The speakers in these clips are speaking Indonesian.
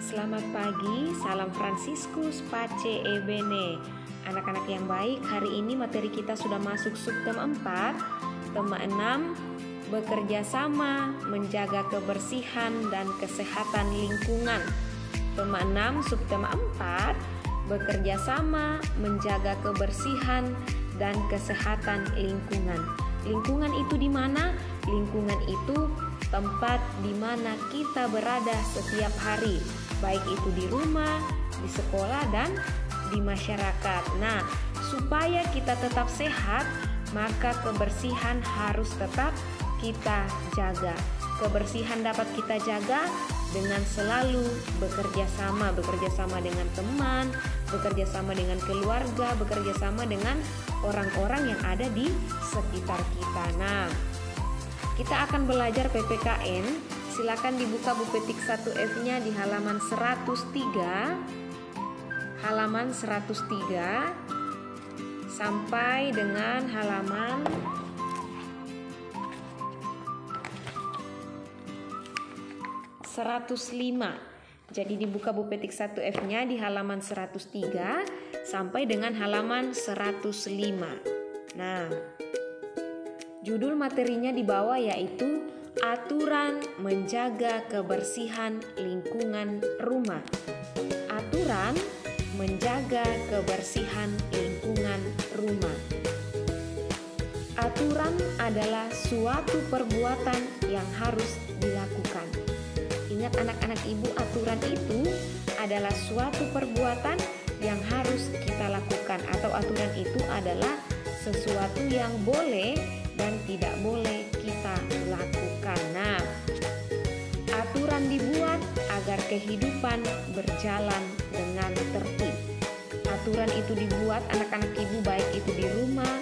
Selamat pagi, salam Fransiskus Pace e Bene. Anak-anak yang baik, hari ini materi kita sudah masuk subtema 4, tema 6, bekerja sama menjaga kebersihan dan kesehatan lingkungan. Tema 6, subtema 4, bekerja sama menjaga kebersihan dan kesehatan lingkungan. Lingkungan itu di mana? Lingkungan itu tempat di mana kita berada setiap hari, baik itu di rumah, di sekolah, dan di masyarakat. Nah, supaya kita tetap sehat, maka kebersihan harus tetap kita jaga. Kebersihan dapat kita jaga dengan selalu bekerja sama dengan teman, bekerja sama dengan keluarga, bekerja sama dengan orang-orang yang ada di sekitar kita. Nah, kita akan belajar PPKN. Silakan dibuka buku petik 1F-nya di halaman 103. Halaman 103 sampai dengan halaman 105. Jadi dibuka buku petik 1F-nya di halaman 103 sampai dengan halaman 105. Nah, judul materinya di bawah yaitu aturan menjaga kebersihan lingkungan rumah. Aturan menjaga kebersihan lingkungan rumah. Aturan adalah suatu perbuatan yang harus dilakukan. Ingat anak-anak ibu, aturan itu adalah suatu perbuatan yang harus kita lakukan, atau aturan itu adalah sesuatu yang boleh dan tidak boleh kita lakukan. Nah, aturan dibuat agar kehidupan berjalan dengan tertib. Aturan itu dibuat anak-anak ibu, baik itu di rumah,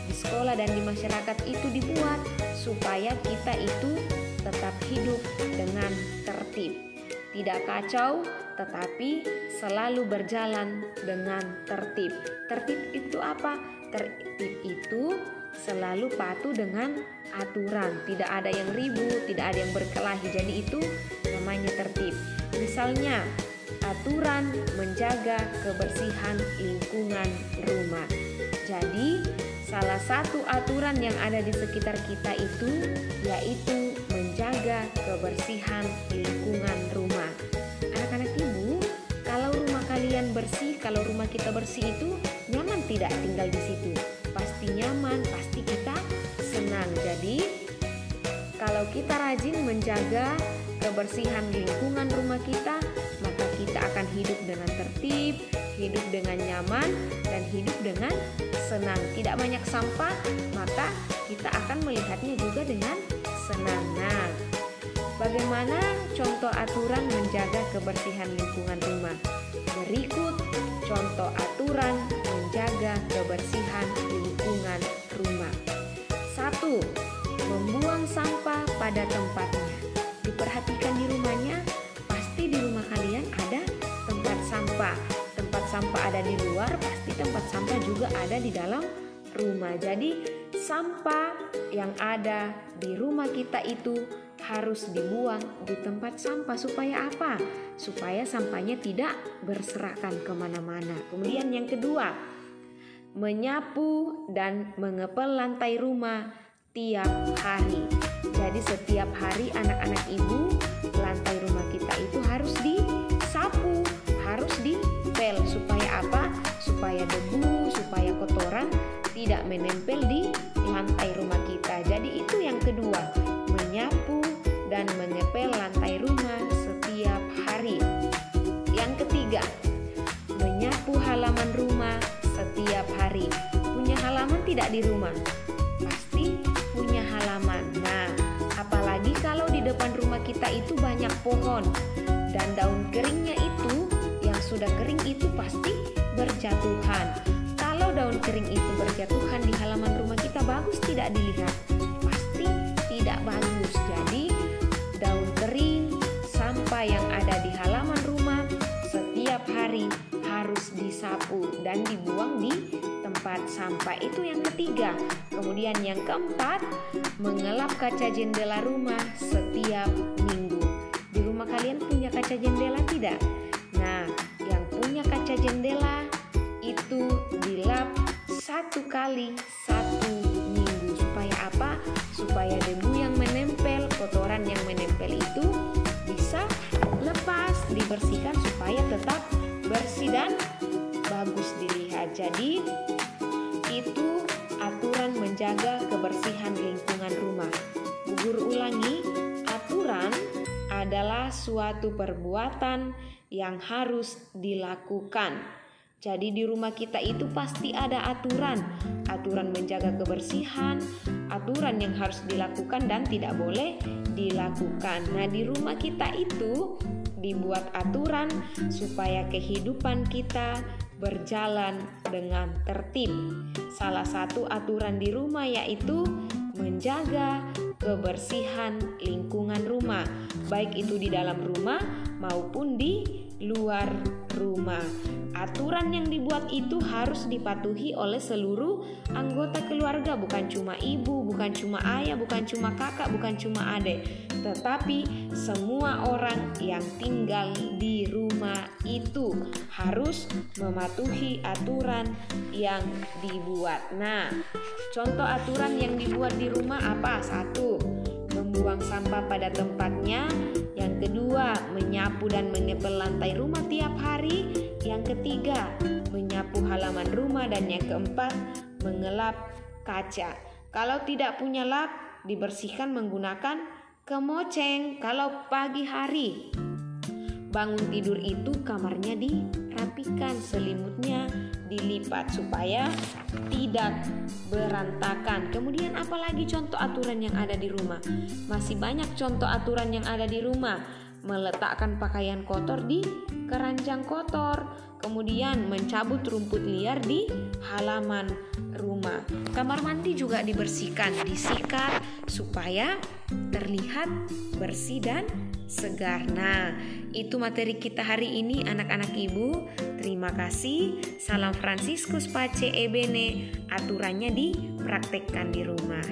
di sekolah, dan di masyarakat, itu dibuat supaya kita itu tetap hidup dengan tertib. Tidak kacau, tetapi selalu berjalan dengan tertib. Tertib itu apa? Tertib itu selalu patuh dengan aturan, tidak ada yang ribut, tidak ada yang berkelahi. Jadi itu namanya tertib. Misalnya, aturan menjaga kebersihan lingkungan rumah. Jadi, salah satu aturan yang ada di sekitar kita itu yaitu menjaga kebersihan lingkungan rumah. Anak-anak ibu, kalau rumah kalian bersih, kalau rumah kita bersih itu nyaman tidak tinggal di situ? Pasti nyaman, pasti kita senang. Jadi kalau kita rajin menjaga kebersihan lingkungan rumah kita, maka kita akan hidup dengan tertib, hidup dengan nyaman, dan hidup dengan senang. Tidak banyak sampah, maka kita akan melihatnya juga dengan senang. Nah, bagaimana contoh aturan menjaga kebersihan lingkungan rumah? Berikut contoh aturan menjaga kebersihan lingkungan rumah. 1. Membuang sampah pada tempatnya. Diperhatikan di rumahnya, pasti di rumah kalian ada tempat sampah. Tempat sampah ada di luar, pasti tempat sampah juga ada di dalam rumah. Jadi sampah yang ada di rumah kita itu harus dibuang di tempat sampah. Supaya apa? Supaya sampahnya tidak berserakan kemana-mana. Kemudian yang kedua, menyapu dan mengepel lantai rumah tiap hari. Jadi setiap hari anak-anak ibu, lantai rumah kita itu harus disapu, harus dipel. Supaya apa? Supaya debu, supaya kotoran tidak menempel di lantai rumah kita. Jadi itu yang kedua, menyapu dan mengepel lantai rumah setiap hari. Yang ketiga, menyapu halaman rumah setiap hari. Punya halaman tidak di rumah? Pasti punya halaman. Nah, apalagi kalau di depan rumah kita itu banyak pohon dan daun keringnya itu yang sudah kering itu pasti berjatuhan. Kalau daun kering itu berjatuhan di halaman rumah kita, bagus tidak dilihat? Pasti tidak bagus. Jadi daun kering, sampah yang ada di halaman rumah setiap hari harus disapu dan dibuang di tempat sampah. Itu yang ketiga. Kemudian yang keempat, mengelap kaca jendela rumah setiap minggu. Di rumah kalian punya kaca jendela tidak? Nah, yang punya kaca jendela itu dilap 1 kali 1 minggu. Supaya apa? Supaya debu yang menempel, kotoran yang menempel itu bisa lepas, dibersihkan supaya tetap bersih dan bagus dilihat. Jadi itu aturan menjaga kebersihan lingkungan rumah. Bu Guru ulangi, aturan adalah suatu perbuatan yang harus dilakukan. Jadi di rumah kita itu pasti ada aturan menjaga kebersihan, aturan yang harus dilakukan dan tidak boleh dilakukan. Nah, di rumah kita itu dibuat aturan supaya kehidupan kita berjalan dengan tertib. Salah satu aturan di rumah yaitu menjaga kebersihan lingkungan rumah, baik itu di dalam rumah maupun di luar rumah. Aturan yang dibuat itu harus dipatuhi oleh seluruh anggota keluarga, bukan cuma ibu, bukan cuma ayah, bukan cuma kakak, bukan cuma adik, tetapi semua orang yang tinggal di rumah itu harus mematuhi aturan yang dibuat. Nah, contoh aturan yang dibuat di rumah apa? 1. Membuang sampah pada tempatnya. Yang kedua, menyapu dan mengepel lantai rumah tiap hari. Yang ketiga, menyapu halaman rumah. Dan yang keempat, mengelap kaca. Kalau tidak punya lap, dibersihkan menggunakan kemoceng. Kalau pagi hari bangun tidur itu kamarnya dirapikan, selimutnya dilipat supaya tidak berantakan. Kemudian apalagi contoh aturan yang ada di rumah? Masih banyak contoh aturan yang ada di rumah. Meletakkan pakaian kotor di keranjang kotor, kemudian mencabut rumput liar di halaman rumah. Kamar mandi juga dibersihkan, disikat supaya terlihat bersih dan segar. Nah, itu materi kita hari ini anak-anak ibu. Terima kasih. Salam Fransiskus Pace Ebene. Aturannya dipraktekkan di rumah.